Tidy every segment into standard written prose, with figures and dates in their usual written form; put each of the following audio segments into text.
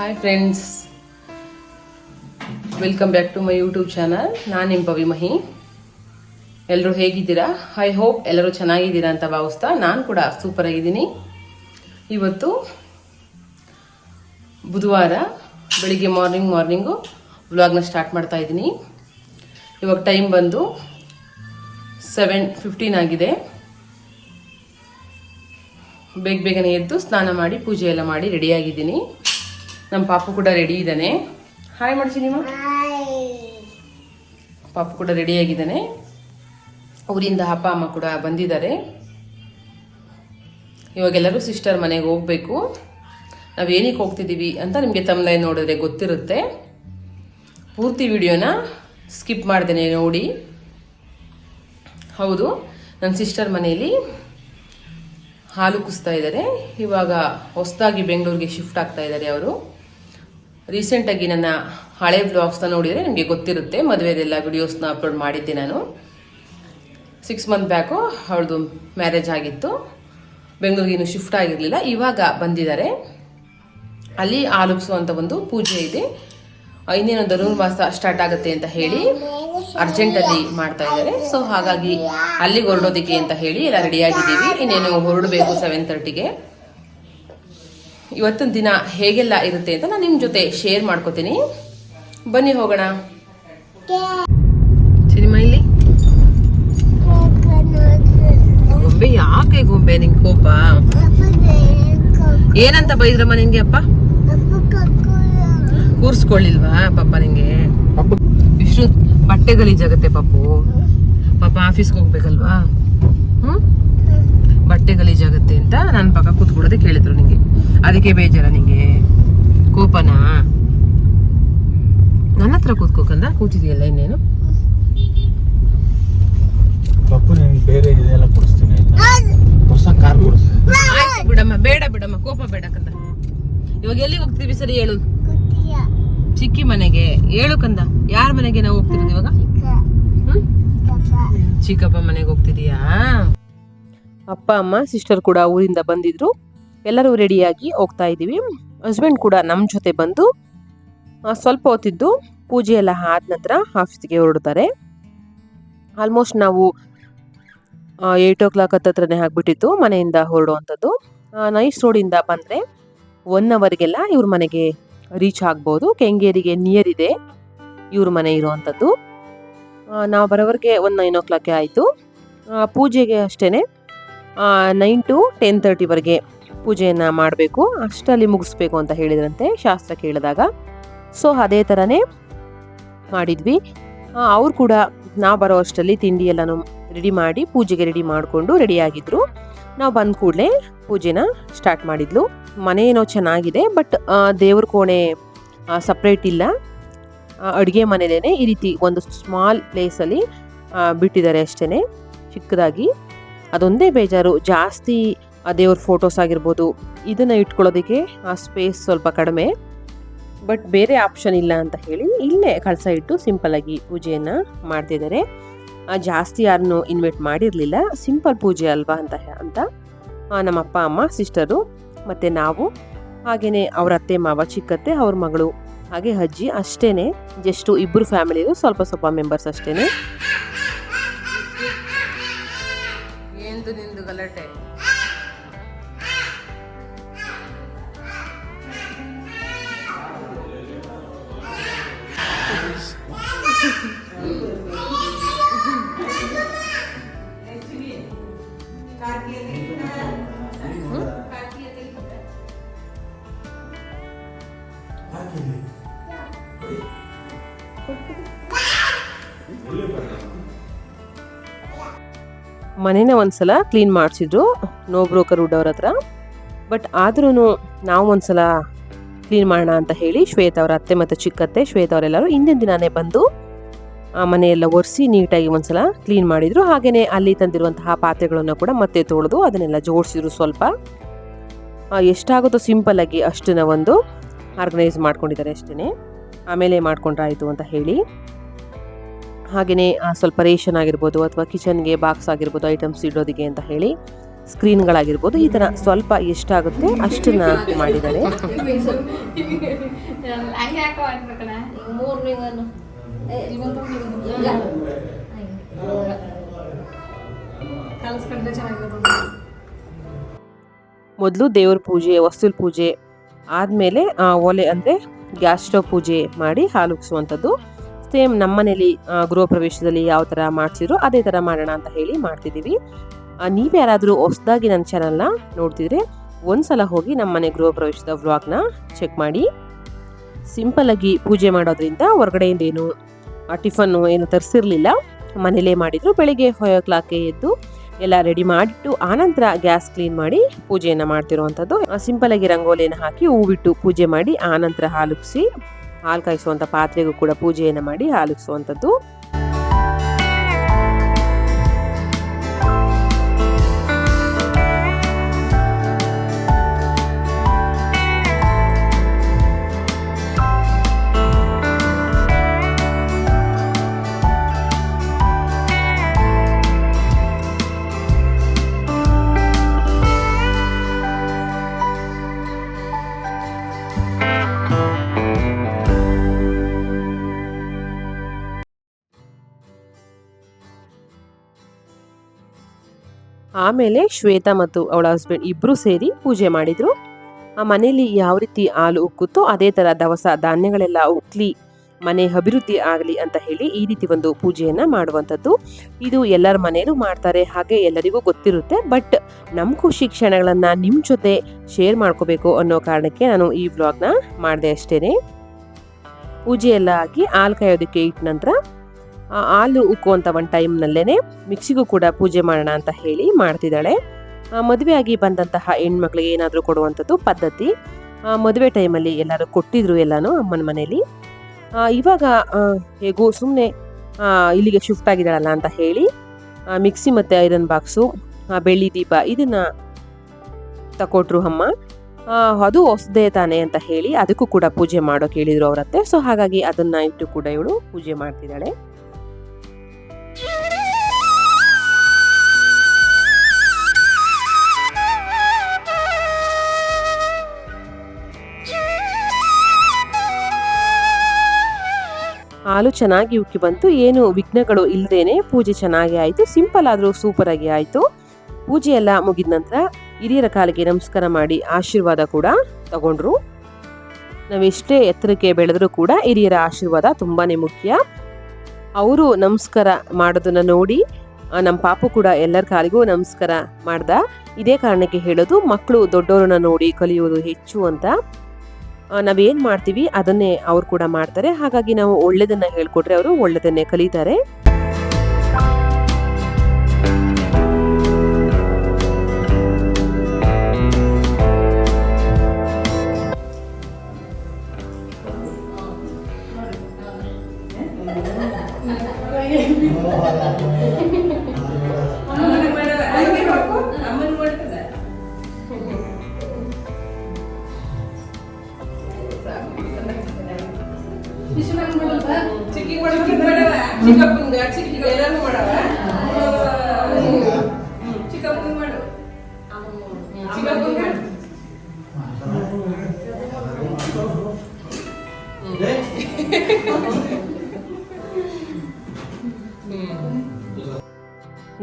Hi friends, welcome back to my YouTube channel. ನಾನು ನಿಮ್ಮ ಪವಿಮಹಿ. ಎಲ್ಲರೂ ಹೇಗಿದ್ದೀರಾ? ಐ ಹೋಪ್ ಎಲ್ಲರೂ ಚೆನ್ನಾಗಿದ್ದೀರಾ ಅಂತ ಭಾವಿಸ್ತಾ ನಾನು ಕೂಡ ಸೂಪರ್ ಆಗಿದ್ದೀನಿ. ಇವತ್ತು ಬುಧವಾರ ಬೆಳಿಗ್ಗೆ ಮಾರ್ನಿಂಗು ವ್ಲಾಗ್ನ ಸ್ಟಾರ್ಟ್ ಮಾಡ್ತಾ ಇದ್ದೀನಿ. ಇವಾಗ ಟೈಮ್ ಬಂದು 7:15 ಆಗಿದೆ. ಬೇಗನೆ ಎದ್ದು ಸ್ನಾನ ಮಾಡಿ ಪೂಜೆ ಎಲ್ಲ ಮಾಡಿ ರೆಡಿಯಾಗಿದ್ದೀನಿ. ನಮ್ಮ ಪಾಪು ಕೂಡ ರೆಡಿ ಇದ್ದಾನೆ. ಹಾಯ್ ಮಾಡ್ತೀನಿ ನಿಮ್ಮ ಪಾಪು ಕೂಡ ರೆಡಿಯಾಗಿದ್ದಾನೆ. ಊರಿಂದ ಅಪ್ಪ ಅಮ್ಮ ಕೂಡ ಬಂದಿದ್ದಾರೆ. ಇವಾಗೆಲ್ಲರೂ ಸಿಸ್ಟರ್ ಮನೆಗೆ ಹೋಗಬೇಕು. ನಾವು ಏನಕ್ಕೆ ಹೋಗ್ತಿದ್ದೀವಿ ಅಂತ ನಿಮಗೆ ತಮ್ಲೈನ್ ನೋಡಿದ್ರೆ ಗೊತ್ತಿರುತ್ತೆ. ಪೂರ್ತಿ ವಿಡಿಯೋನ ಸ್ಕಿಪ್ ಮಾಡ್ದೇನೆ ನೋಡಿ. ಹೌದು, ನನ್ನ ಸಿಸ್ಟರ್ ಮನೆಯಲ್ಲಿ ಹಾಲು ಕುಸ್ತಾ ಇದ್ದಾರೆ. ಇವಾಗ ಹೊಸದಾಗಿ ಬೆಂಗಳೂರಿಗೆ ಶಿಫ್ಟ್ ಆಗ್ತಾ ಇದ್ದಾರೆ ಅವರು. ರೀಸೆಂಟಾಗಿ ನನ್ನ ಹಳೆ ಬ್ಲಾಗ್ಸ್ನ ನೋಡಿದರೆ ನಿಮಗೆ ಗೊತ್ತಿರುತ್ತೆ. ಮದುವೆದೆಲ್ಲ ವಿಡಿಯೋಸ್ನ ಅಪ್ಲೋಡ್ ಮಾಡಿದ್ದೆ ನಾನು. 6 ಮಂತ್ ಬ್ಯಾಕು ಅವಳದು ಮ್ಯಾರೇಜ್ ಆಗಿತ್ತು. ಬೆಂಗಳೂರಿಗೆ ಇನ್ನೂ ಶಿಫ್ಟ್ ಆಗಿರಲಿಲ್ಲ. ಇವಾಗ ಬಂದಿದ್ದಾರೆ. ಅಲ್ಲಿ ಆಲುಕ್ಸುವಂಥ ಒಂದು ಪೂಜೆ ಇದೆ. ಇನ್ನೇನು ಧನುರ್ಮಾಸ ಸ್ಟಾರ್ಟ್ ಆಗುತ್ತೆ ಅಂತ ಹೇಳಿ ಅರ್ಜೆಂಟಲ್ಲಿ ಮಾಡ್ತಾ ಇದ್ದಾರೆ. ಸೊ ಹಾಗಾಗಿ ಅಲ್ಲಿಗೆ ಹೊರಡೋದಕ್ಕೆ ಅಂತ ಹೇಳಿ ಎಲ್ಲ ರೆಡಿಯಾಗಿದ್ದೀವಿ. ಇನ್ನೇನು ಹೊರಡಬೇಕು 7:30ಗೆ. ಇವತ್ತಿನ ದಿನ ಹೇಗೆಲ್ಲ ಇರುತ್ತೆ ಅಂತ ನಾನು ನಿಮ್ಮ ಜೊತೆ ಶೇರ್ ಮಾಡ್ಕೋತೀನಿ. ಬನ್ನಿ ಹೋಗೋಣ. ಸಿನಿಮಾ ಇಲ್ಲಿ ಗೊಂಬೆ. ಯಾಕೆ ಗೊಂಬೆ ನಿಂಗೆ ಕೋಪ? ಏನಂತ ಬೈದ್ರಮ್ಮ ನಿಂಗೆ ಅಪ್ಪ? ಕೂರ್ಸ್ಕೊಳ್ಳಿಲ್ವಾ ಪಾಪ ನಿಂಗೆ? ಇಷ್ಟು ಬಟ್ಟೆ ಗಲೀಜಾಗತ್ತೆ ಪಾಪು. ಪಾಪ ಆಫೀಸ್ಗೆ ಹೋಗ್ಬೇಕಲ್ವಾ? ಬಟ್ಟೆ ಗಲೀಜಾಗತ್ತೆ ಅಂತ ನನ್ನ ಪಕ್ಕ ಕೂತ್ಕೊಡೋದೆ ಕೇಳಿದ್ರು ನಿಂಗೆ. ಅದಕ್ಕೆ ಬೇಜಾರ ನಿಂಗೆ? ಕೋಪನಾ? ನನ್ನ ಹತ್ರ ಕೂತ್ಕೋಕಂದ ಕೂತಿದೆಯಲ್ಲ. ಇನ್ನೇನು ಬೇರೆ ಇದೆಲ್ಲ ಕೊಡಿಸ್ತೀನಿ, ಹೊಸ ಕಾರ್ ಕೊಡಿಸ್ತೀನಿ. ಆಯ್ತು ಬಿಡಮ್ಮ, ಬೇಡ ಬಿಡಮ್ಮ, ಕೋಪ ಬೇಡ ಕಂದ. ಇವಾಗ ಎಲ್ಲಿಗೆ ಹೋಗ್ತೀವಿ ಸರಿ ಹೇಳು? ಚಿಕ್ಕಿ ಮನೆಗೆ. ಹೇಳು ಕಂದ, ಯಾರ ಮನೆಗೆ ನಾವು ಹೋಗ್ತಿರೋದು ಇವಾಗ? ಚಿಕ್ಕಪ್ಪ ಮನೆಗೆ ಹೋಗ್ತಿದೀಯಾ? ಅಪ್ಪ ಅಮ್ಮ ಸಿಸ್ಟರ್ ಕೂಡ ಊರಿಂದ ಬಂದಿದ್ರು. ಎಲ್ಲರೂ ರೆಡಿಯಾಗಿ ಹೋಗ್ತಾ ಇದ್ದೀವಿ. ಹಸ್ಬೆಂಡ್ ಕೂಡ ನಮ್ಮ ಜೊತೆ ಬಂದು ಸ್ವಲ್ಪ ಹೊತ್ತಿದ್ದು ಪೂಜೆ ಎಲ್ಲ ಆದ ನಂತರ ಆಫೀಸ್ಗೆ ಹೊರಡ್ತಾರೆ. ಆಲ್ಮೋಸ್ಟ್ ನಾವು 8 o'clock ಹತ್ರನೇ ಆಗಿಬಿಟ್ಟಿತ್ತು ಮನೆಯಿಂದ ಹೊರಡುವಂಥದ್ದು. ನೈಸ್ ರೋಡಿಂದ ಬಂದರೆ 1 hourಗೆಲ್ಲ ಇವ್ರ ಮನೆಗೆ ರೀಚ್ ಆಗ್ಬೋದು. ಕೆಂಗೇರಿಗೆ ನಿಯರ್ ಇದೆ ಇವ್ರ ಮನೆ ಇರುವಂಥದ್ದು. ನಾವು ಬರೋವರೆಗೆ 9 o'clock ಆಯಿತು. ಪೂಜೆಗೆ ಅಷ್ಟೇ 9 to 10:30ವರೆಗೆ ಪೂಜೆಯನ್ನು ಮಾಡಬೇಕು. ಅಷ್ಟರಲ್ಲಿ ಮುಗಿಸ್ಬೇಕು ಅಂತ ಹೇಳಿದ್ರಂತೆ ಶಾಸ್ತ್ರ ಕೇಳಿದಾಗ. ಸೊ ಅದೇ ಥರನೇ ಮಾಡಿದ್ವಿ. ಅವ್ರು ಕೂಡ ನಾವು ಬರೋ ಅಷ್ಟರಲ್ಲಿ ತಿಂಡಿ ಎಲ್ಲನೂ ರೆಡಿ ಮಾಡಿ ಪೂಜೆಗೆ ರೆಡಿ ಮಾಡಿಕೊಂಡು ರೆಡಿಯಾಗಿದ್ದರು. ನಾವು ಬಂದ ಕೂಡಲೇ ಪೂಜೆನ ಸ್ಟಾರ್ಟ್ ಮಾಡಿದ್ಲು. ಮನೆ ಏನೋ ಚೆನ್ನಾಗಿದೆ, ಬಟ್ ದೇವ್ರ ಕೋಣೆ ಸಪ್ರೇಟ್ ಇಲ್ಲ. ಅಡುಗೆ ಮನೆಯಲ್ಲೇ ಈ ರೀತಿ ಒಂದು ಸ್ಮಾಲ್ ಪ್ಲೇಸಲ್ಲಿ ಬಿಟ್ಟಿದ್ದಾರೆ ಅಷ್ಟೇ, ಚಿಕ್ಕದಾಗಿ. ಅದೊಂದೇ ಬೇಜಾರು. ಜಾಸ್ತಿ ದೇವ್ರ ಫೋಟೋಸ್ ಆಗಿರ್ಬೋದು ಇದನ್ನು ಇಟ್ಕೊಳ್ಳೋದಕ್ಕೆ ಆ ಸ್ಪೇಸ್ ಸ್ವಲ್ಪ ಕಡಿಮೆ. ಬಟ್ ಬೇರೆ ಆಪ್ಷನ್ ಇಲ್ಲ ಅಂತ ಹೇಳಿ ಇಲ್ಲೇ ಕಳಸ ಇಟ್ಟು ಸಿಂಪಲ್ಲಾಗಿ ಪೂಜೆಯನ್ನು ಮಾಡ್ತಿದ್ದಾರೆ. ಜಾಸ್ತಿ ಯಾರನ್ನು ಇನ್ವೈಟ್ ಮಾಡಿರಲಿಲ್ಲ. ಸಿಂಪಲ್ ಪೂಜೆ ಅಲ್ವಾ ಅಂತ ನಮ್ಮ ಅಪ್ಪ ಅಮ್ಮ ಸಿಸ್ಟರು ಮತ್ತು ನಾವು, ಹಾಗೆಯೇ ಅವ್ರ ಅತ್ತೆ ಮಾವ, ಚಿಕ್ಕತ್ತೆ, ಅವ್ರ ಮಗಳು, ಹಾಗೆ ಅಜ್ಜಿ ಅಷ್ಟೇ. ಜಸ್ಟು ಇಬ್ಬರು ಫ್ಯಾಮಿಲಿಯು ಸ್ವಲ್ಪ ಮೆಂಬರ್ಸ್ ಅಷ್ಟೇ. ನಿಂದು ಗಲಾಟೆ? ಮನೇನ ಒಂದ್ಸಲ ಕ್ಲೀನ್ ಮಾಡಿಸಿದ್ರು ನೋ ಬ್ರೋಕರ್ ವುಡ್ ಅವ್ರ ಹತ್ರ. ಬಟ್ ಆದ್ರೂ ನಾವು ಒಂದ್ಸಲ ಕ್ಲೀನ್ ಮಾಡೋಣ ಅಂತ ಹೇಳಿ ಶ್ವೇತಾ ಅವರ ಅತ್ತೆ ಮತ್ತು ಚಿಕ್ಕತ್ತೆ, ಶ್ವೇತಾ ಅವರೆಲ್ಲರೂ ಹಿಂದಿನ ದಿನಾನೇ ಬಂದು ಮನೆಯೆಲ್ಲ ಒರೆಸಿ ನೀಟಾಗಿ ಒಂದ್ಸಲ ಕ್ಲೀನ್ ಮಾಡಿದ್ರು. ಹಾಗೆಯೇ ಅಲ್ಲಿ ತಂದಿರುವಂತಹ ಪಾತ್ರೆಗಳನ್ನು ಕೂಡ ಮತ್ತೆ ತೊಳೆದು ಅದನ್ನೆಲ್ಲ ಜೋಡಿಸಿದ್ರು. ಸ್ವಲ್ಪ ಎಷ್ಟಾಗುತ್ತೋ ಸಿಂಪಲ್ಲಾಗಿ ಅಷ್ಟನ್ನ ಒಂದು ಆರ್ಗನೈಸ್ ಮಾಡ್ಕೊಂಡಿದ್ದಾರೆ ಅಷ್ಟೇ. ಆಮೇಲೆ ಮಾಡ್ಕೊಂಡ್ರಾಯ್ತು ಅಂತ ಹೇಳಿ. ಹಾಗೆಯೇ ಸ್ವಲ್ಪ ರೇಷನ್ ಆಗಿರ್ಬೋದು ಅಥವಾ ಕಿಚನ್ಗೆ ಬಾಕ್ಸ್ ಆಗಿರ್ಬೋದು ಐಟಮ್ಸ್ ಇಡೋದಕ್ಕೆ ಅಂತ ಹೇಳಿ ಸ್ಕ್ರೀನ್ಗಳಾಗಿರ್ಬೋದು, ಈ ಥರ ಸ್ವಲ್ಪ ಎಷ್ಟಾಗುತ್ತೆ ಅಷ್ಟನ್ನ ಮಾಡಿದ್ದಾಳೆ. ಮೊದಲು ದೇವ್ರ ಪೂಜೆ, ವಸ್ತುಲ್ ಪೂಜೆ ಆದಮೇಲೆ ಒಲೆ ಅಂದರೆ ಗ್ಯಾಸ್ ಸ್ಟವ್ ಪೂಜೆ ಮಾಡಿ ಹಾಲು ಉಕ್ಸುವಂಥದ್ದು. ಸೇಮ್ ನಮ್ಮ ಮನೇಲಿ ಗೃಹ ಪ್ರವೇಶದಲ್ಲಿ ಯಾವ ಥರ ಮಾಡಿಸಿದ್ರು ಅದೇ ಥರ ಮಾಡೋಣ ಅಂತ ಹೇಳಿ ಮಾಡ್ತಿದ್ದೀವಿ. ನೀವು ಯಾರಾದರೂ ಹೊಸದಾಗಿ ನನ್ನ ಚಾನಲ್ನ ನೋಡ್ತಿದ್ರೆ ಒಂದ್ಸಲ ಹೋಗಿ ನಮ್ಮ ಮನೆ ಗೃಹ ಪ್ರವೇಶದ ವ್ಲಾಗ್ನ ಚೆಕ್ ಮಾಡಿ. ಸಿಂಪಲ್ಲಾಗಿ ಪೂಜೆ ಮಾಡೋದ್ರಿಂದ ಹೊರಗಡೆಯಿಂದ ಏನು ಟಿಫನ್ನು ಏನು ತರಿಸಿರ್ಲಿಲ್ಲ, ಮನೇಲೇ ಮಾಡಿದ್ರು. ಬೆಳಿಗ್ಗೆ 5 o'clockಗೆ ಎದ್ದು ಎಲ್ಲ ರೆಡಿ ಮಾಡಿಟ್ಟು ಆನಂತರ ಗ್ಯಾಸ್ ಕ್ಲೀನ್ ಮಾಡಿ ಪೂಜೆಯನ್ನು ಮಾಡ್ತಿರುವಂಥದ್ದು. ಸಿಂಪಲ್ಲಾಗಿ ರಂಗೋಲಿಯನ್ನು ಹಾಕಿ ಹೂವಿಟ್ಟು ಪೂಜೆ ಮಾಡಿ ಆನಂತರ ಹಾಲುಕ್ಸಿ ಹಾಲು ಕಾಯಿಸುವಂಥ ಪಾತ್ರೆಗೂ ಕೂಡ ಪೂಜೆಯನ್ನು ಮಾಡಿ ಹಾಲುಕ್ಸುವಂಥದ್ದು. ಆಮೇಲೆ ಶ್ವೇತಾ ಮತ್ತು ಅವಳ ಹಸ್ಬೆಂಡ್ ಇಬ್ಬರು ಸೇರಿ ಪೂಜೆ ಮಾಡಿದರು. ಆ ಮನೆಯಲ್ಲಿ ಯಾವ ರೀತಿ ಹಾಲು ಉಕ್ಕುತ್ತೋ ಅದೇ ಥರ ದವಸ ಧಾನ್ಯಗಳೆಲ್ಲ ಉಕ್ಲಿ ಮನೆ ಅಭಿವೃದ್ಧಿ ಆಗಲಿ ಅಂತ ಹೇಳಿ ಈ ರೀತಿ ಒಂದು ಪೂಜೆಯನ್ನು ಮಾಡುವಂಥದ್ದು. ಇದು ಎಲ್ಲರ ಮನೆಯಲ್ಲೂ ಮಾಡ್ತಾರೆ, ಹಾಗೆ ಎಲ್ಲರಿಗೂ ಗೊತ್ತಿರುತ್ತೆ. ಬಟ್ ನಮ್ಮ ಖುಷಿ ಕ್ಷಣಗಳನ್ನು ನಿಮ್ಮ ಜೊತೆ ಶೇರ್ ಮಾಡ್ಕೋಬೇಕು ಅನ್ನೋ ಕಾರಣಕ್ಕೆ ನಾನು ಈ ವ್ಲಾಗ್ನ ಮಾಡಿದೆ ಅಷ್ಟೇ. ಪೂಜೆ ಎಲ್ಲ ಆಗಿ ಹಾಲು ಕಾಯೋದಕ್ಕೆ ಇಟ್ಟ ನಂತರ ಹಾಲು ಉಕ್ಕುವಂಥ ಒಂದು ಟೈಮ್ನಲ್ಲೇ ಮಿಕ್ಸಿಗೂ ಕೂಡ ಪೂಜೆ ಮಾಡೋಣ ಅಂತ ಹೇಳಿ ಮಾಡ್ತಿದ್ದಾಳೆ. ಮದುವೆಯಾಗಿ ಬಂದಂತಹ ಹೆಣ್ಮಕ್ಳಿಗೆ ಏನಾದರೂ ಕೊಡುವಂಥದ್ದು ಪದ್ಧತಿ. ಮದುವೆ ಟೈಮಲ್ಲಿ ಎಲ್ಲರೂ ಕೊಟ್ಟಿದ್ರು ಎಲ್ಲನೂ ಅಮ್ಮನ ಮನೇಲಿ. ಇವಾಗ ಹೇಗೂ ಸುಮ್ಮನೆ ಇಲ್ಲಿಗೆ ಶಿಫ್ಟ್ ಆಗಿದ್ದಾಳಲ್ಲ ಅಂತ ಹೇಳಿ ಮಿಕ್ಸಿ ಮತ್ತು ಐರನ್ ಬಾಕ್ಸು, ಬೆಳ್ಳಿ ದೀಪ ಇದನ್ನು ತಕೊಟ್ರು ಅಮ್ಮ. ಅದು ಹೊಸದೇ ತಾನೆ ಅಂತ ಹೇಳಿ ಅದಕ್ಕೂ ಕೂಡ ಪೂಜೆ ಮಾಡೋಕೆ ಹೇಳಿದರು ಅವರತ್ತೆ. ಸೊ ಹಾಗಾಗಿ ಅದನ್ನು ಇಟ್ಟು ಕೂಡ ಇವಳು ಪೂಜೆ ಮಾಡ್ತಿದ್ದಾಳೆ. ಹಾಲು ಚೆನ್ನಾಗಿ ಉಕ್ಕಿ ಬಂತು, ಏನು ವಿಘ್ನಗಳು ಇಲ್ಲದೇನೆ ಪೂಜೆ ಚೆನ್ನಾಗಿ ಆಯಿತು. ಸಿಂಪಲ್ ಆದರೂ ಸೂಪರ್ ಆಗಿ ಆಯಿತು. ಪೂಜೆ ಎಲ್ಲ ಮುಗಿದ ನಂತರ ಹಿರಿಯರ ಕಾಲಿಗೆ ನಮಸ್ಕಾರ ಮಾಡಿ ಆಶೀರ್ವಾದ ಕೂಡ ತಗೊಂಡ್ರು. ನಾವೆಷ್ಟೇ ಎತ್ತರಕ್ಕೆ ಬೆಳೆದರೂ ಕೂಡ ಹಿರಿಯರ ಆಶೀರ್ವಾದ ತುಂಬಾ ಮುಖ್ಯ. ಅವರು ನಮಸ್ಕಾರ ಮಾಡೋದನ್ನ ನೋಡಿ ನಮ್ಮ ಪಾಪು ಕೂಡ ಎಲ್ಲರ ಕಾಲಿಗೂ ನಮಸ್ಕಾರ ಮಾಡ್ದ. ಇದೇ ಕಾರಣಕ್ಕೆ ಹೇಳೋದು, ಮಕ್ಕಳು ದೊಡ್ಡವ್ರನ್ನ ನೋಡಿ ಕಲಿಯೋದು ಹೆಚ್ಚು ಅಂತ. ನಾವೇನು ಮಾಡ್ತೀವಿ ಅದನ್ನೇ ಅವ್ರು ಕೂಡ ಮಾಡ್ತಾರೆ. ಹಾಗಾಗಿ ನಾವು ಒಳ್ಳೆಯದನ್ನು ಹೇಳ್ಕೊಟ್ರೆ ಅವರು ಒಳ್ಳೆಯದನ್ನೇ ಕಲಿತಾರೆ.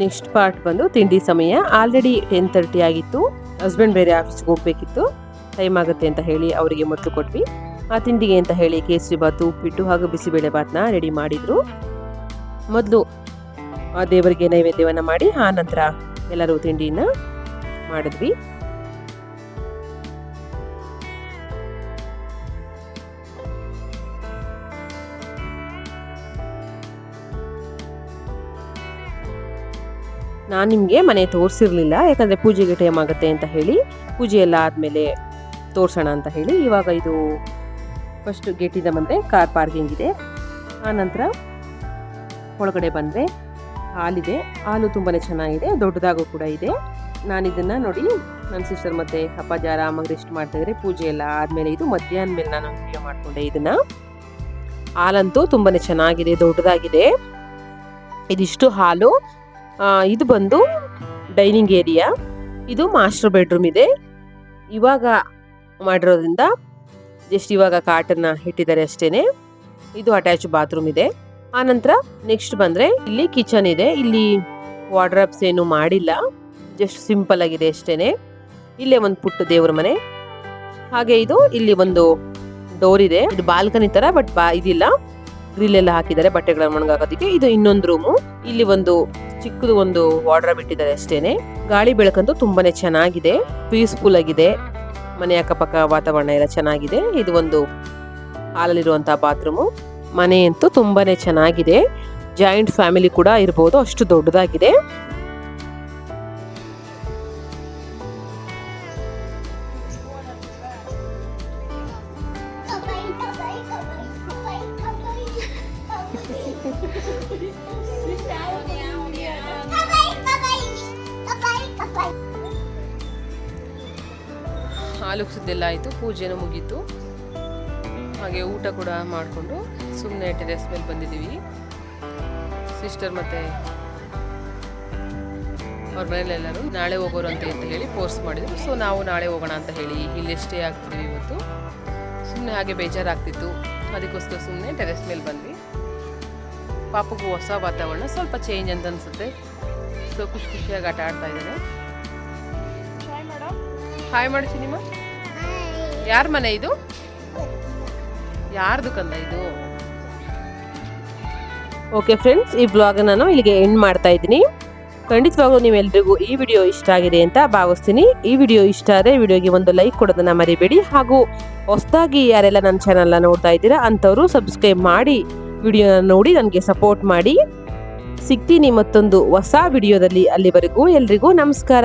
ನೆಕ್ಸ್ಟ್ ಪಾರ್ಟ್ ಬಂದು ತಿಂಡಿ ಸಮಯ. ಆಲ್ರೆಡಿ 10:30 ಆಗಿತ್ತು. ಹಸ್ಬೆಂಡ್ ಬೇರೆ ಆಫೀಸ್ಗೆ ಹೋಗ್ಬೇಕಿತ್ತು, ಟೈಮ್ ಆಗುತ್ತೆ ಅಂತ ಹೇಳಿ ಅವರಿಗೆ ಮೊದಲು ಕೊಟ್ವಿ. ಆ ತಿಂಡಿಗೆ ಅಂತ ಹೇಳಿ ಕೇಸರಿ ಬಾತು, ಉಪ್ಪಿಟ್ಟು ಹಾಗೂ ಬಿಸಿಬೇಳೆ ಬಾತನ್ನ ರೆಡಿ ಮಾಡಿದ್ರು. ಮೊದಲು ದೇವರಿಗೆ ನೈವೇದ್ಯವನ್ನು ಮಾಡಿ ಆ ನಂತರ ಎಲ್ಲರೂ ತಿಂಡಿನ ಮಾಡಿದ್ವಿ. ನಾನು ನಿಮಗೆ ಮನೆ ತೋರಿಸಿರ್ಲಿಲ್ಲ, ಯಾಕಂದರೆ ಪೂಜೆಗೆ ಟೈಮ್ ಆಗುತ್ತೆ ಅಂತ ಹೇಳಿ ಪೂಜೆ ಎಲ್ಲ ಆದಮೇಲೆ ತೋರಿಸೋಣ ಅಂತ ಹೇಳಿ. ಇವಾಗ ಇದು ಫಸ್ಟ್ ಗೇಟಿಂದ ಬಂದರೆ ಕಾರ್ ಪಾರ್ಕಿಂಗ್ ಇದೆ. ಆನಂತರ ಒಳಗಡೆ ಬಂದರೆ ಹಾಲಿದೆ. ಹಾಲು ತುಂಬಾ ಚೆನ್ನಾಗಿದೆ, ದೊಡ್ಡದಾಗೂ ಕೂಡ ಇದೆ. ನಾನಿದನ್ನು ನೋಡಿ ನನ್ನ ಸಿಸ್ಟರ್ ಮತ್ತು ಅಪ್ಪಾಜಿ ಆರಾಮಾಗಿ ರೆಸ್ಟ್ ಮಾಡ್ತಾಯಿದ್ರೆ. ಪೂಜೆ ಎಲ್ಲ ಆದಮೇಲೆ ಇದು ಮಧ್ಯಾಹ್ನ ಮೇಲೆ ನಾನು ವಿಡಿಯೋ ಮಾಡಿಕೊಂಡೆ ಇದನ್ನು. ಹಾಲಂತೂ ತುಂಬಾ ಚೆನ್ನಾಗಿದೆ, ದೊಡ್ಡದಾಗಿದೆ. ಇದಿಷ್ಟು ಹಾಲು. ಇದು ಬಂದು ಡೈನಿಂಗ್ ಏರಿಯಾ. ಇದು ಮಾಸ್ಟರ್ ಬೆಡ್ರೂಮ್ ಇದೆ. ಇವಾಗ ಮಾಡಿರೋದ್ರಿಂದ ಜಸ್ಟ್ ಇವಾಗ ಕಾಟನ್ನ ಇಟ್ಟಿದ್ದಾರೆ ಅಷ್ಟೇನೆ. ಇದು ಅಟ್ಯಾಚ್ ಬಾತ್ರೂಮ್ ಇದೆ. ಆನಂತರ ನೆಕ್ಸ್ಟ್ ಬಂದ್ರೆ ಇಲ್ಲಿ ಕಿಚನ್ ಇದೆ. ಇಲ್ಲಿ ವಾರ್ಡ್ರಾಬ್ಸ್ ಏನು ಮಾಡಿಲ್ಲ, ಜಸ್ಟ್ ಸಿಂಪಲ್ ಆಗಿದೆ ಅಷ್ಟೇನೆ. ಇಲ್ಲೇ ಒಂದು ಪುಟ್ಟ ದೇವ್ರ ಮನೆ. ಹಾಗೆ ಇದು ಇಲ್ಲಿ ಒಂದು ಡೋರ್ ಇದೆ. ಇದು ಬಾಲ್ಕನಿ ತರ, ಬಟ್ ಇದಿಲ್ಲ, ಗ್ರಿಲ್ ಎಲ್ಲ ಹಾಕಿದ್ದಾರೆ ಬಟ್ಟೆಗಳನ್ನ ಒಣಗಾಕೋದಕ್ಕೆ. ಇದು ಇನ್ನೊಂದು ರೂಮು. ಇಲ್ಲಿ ಒಂದು ಚಿಕ್ಕದು ಒಂದು ವಾರ್ಡ್ರಾಬ್ ಇಟ್ಟಿದ್ದಾರೆ ಅಷ್ಟೇನೆ. ಗಾಳಿ ಬೆಳಕಂತೂ ತುಂಬಾನೇ ಚೆನ್ನಾಗಿದೆ, ಪೀಸ್ಫುಲ್ ಆಗಿದೆ. ಮನೆ ಅಕ್ಕಪಕ್ಕ ವಾತಾವರಣ ಎಲ್ಲ ಚೆನ್ನಾಗಿದೆ. ಇದು ಒಂದು ಹಾಲಲ್ಲಿರುವಂತಹ ಬಾತ್ರೂಮು. ಮನೆ ಅಂತೂ ತುಂಬಾನೇ ಚೆನ್ನಾಗಿದೆ. ಜಾಯಿಂಟ್ ಫ್ಯಾಮಿಲಿ ಕೂಡ ಇರಬಹುದು, ಅಷ್ಟು ದೊಡ್ಡದಾಗಿದೆ. ಆಲುಕ್ಸದ್ದೆಲ್ಲ ಆಯಿತು, ಪೂಜೆನೂ ಮುಗೀತು. ಹಾಗೆ ಊಟ ಕೂಡ ಮಾಡಿಕೊಂಡು ಸುಮ್ಮನೆ ಟೆರೆಸ್ ಮೇಲೆ ಬಂದಿದ್ದೀವಿ. ಸಿಸ್ಟರ್ ಮತ್ತು ಅವ್ರ ಮನೇಲೆಲ್ಲರೂ ನಾಳೆ ಹೋಗೋರು ಅಂತ ಹೇಳಿ ಫೋರ್ಸ್ ಮಾಡಿದ್ರು. ಸೊ ನಾವು ನಾಳೆ ಹೋಗೋಣ ಅಂತ ಹೇಳಿ ಇಲ್ಲೇ ಸ್ಟೇ ಆಗ್ತಿದ್ವಿ ಇವತ್ತು. ಸುಮ್ಮನೆ ಹಾಗೆ ಬೇಜಾರಾಗ್ತಿತ್ತು, ಅದಕ್ಕೋಸ್ಕರ ಸುಮ್ಮನೆ ಟೆರೆಸ್ ಮೇಲೆ ಬಂದ್ವಿ. ಪಾಪಗೂ ಹೊಸ ವಾತಾವರಣ, ಸ್ವಲ್ಪ ಚೇಂಜ್ ಅಂತ ಅನಿಸುತ್ತೆ. ಸೊ ಖುಷಿಯಾಗಿ ಆಟ ಆಡ್ತಾ ಇದ್ದಾರೆ. ಹಾಯ್ ಮಾಡಿ ಸಿನಿಮಾ. ಯಾರ ಮನೆ ಇದು? ಯಾರ್ದು ಕಂದ ಇದು? ಓಕೆ ಫ್ರೆಂಡ್ಸ್, ಈ ವ್ಲಾಗ್ ನಾನು ಇಲ್ಲಿಗೆ ಎಂಡ್ ಮಾಡ್ತಾ ಇದ್ದೀನಿ. ಖಂಡಿತವಾಗ್ಲೂ ನೀವೆಲ್ಲರಿಗೂ ಈ ವಿಡಿಯೋ ಇಷ್ಟ ಆಗಿದೆ ಅಂತ ಭಾವಿಸ್ತೀನಿ. ಈ ವಿಡಿಯೋ ಇಷ್ಟ ಆದರೆ ವಿಡಿಯೋಗೆ ಒಂದು ಲೈಕ್ ಕೊಡೋದನ್ನ ಮರಿಬೇಡಿ. ಹಾಗೂ ಹೊಸದಾಗಿ ಯಾರೆಲ್ಲ ನನ್ನ ಚಾನಲ್ನ ನೋಡ್ತಾ ಇದ್ದೀರಾ ಅಂಥವರು ಸಬ್ಸ್ಕ್ರೈಬ್ ಮಾಡಿ ವಿಡಿಯೋನ ನೋಡಿ ನನಗೆ ಸಪೋರ್ಟ್ ಮಾಡಿ. ಸಿಗ್ತೀನಿ ಮತ್ತೊಂದು ಹೊಸ ವಿಡಿಯೋದಲ್ಲಿ. ಅಲ್ಲಿವರೆಗೂ ಎಲ್ರಿಗೂ ನಮಸ್ಕಾರ.